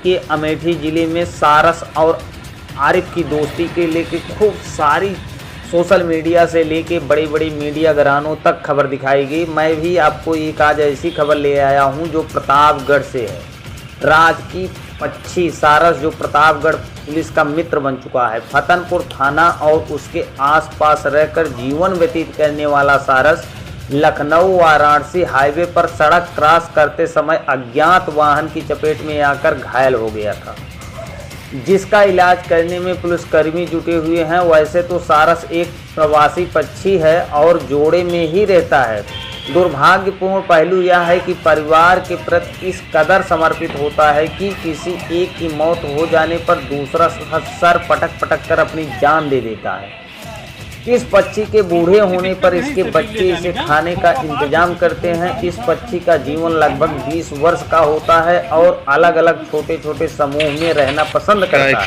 के अमेठी ज़िले में सारस और आरिफ की दोस्ती के लेके खूब सारी सोशल मीडिया से लेके बड़ी बड़ी मीडिया घरानों तक खबर दिखाई गई। मैं भी आपको एक आज ऐसी खबर ले आया हूं जो प्रतापगढ़ से है। राज की पक्षी सारस जो प्रतापगढ़ पुलिस का मित्र बन चुका है। फतनपुर थाना और उसके आसपास रहकर जीवन व्यतीत करने वाला सारस लखनऊ वाराणसी हाईवे पर सड़क क्रॉस करते समय अज्ञात वाहन की चपेट में आकर घायल हो गया था, जिसका इलाज करने में पुलिसकर्मी जुटे हुए हैं। वैसे तो सारस एक प्रवासी पक्षी है और जोड़े में ही रहता है। दुर्भाग्यपूर्ण पहलू यह है कि परिवार के प्रति इस कदर समर्पित होता है कि किसी एक की मौत हो जाने पर दूसरा सर पटक पटक कर अपनी जान दे देता है। इस पक्षी के बूढ़े होने पर इसके बच्चे इसे खाने का इंतजाम करते हैं। इस पक्षी का जीवन लगभग 20 वर्ष का होता है और अलग अलग छोटे छोटे समूह में रहना पसंद करता है।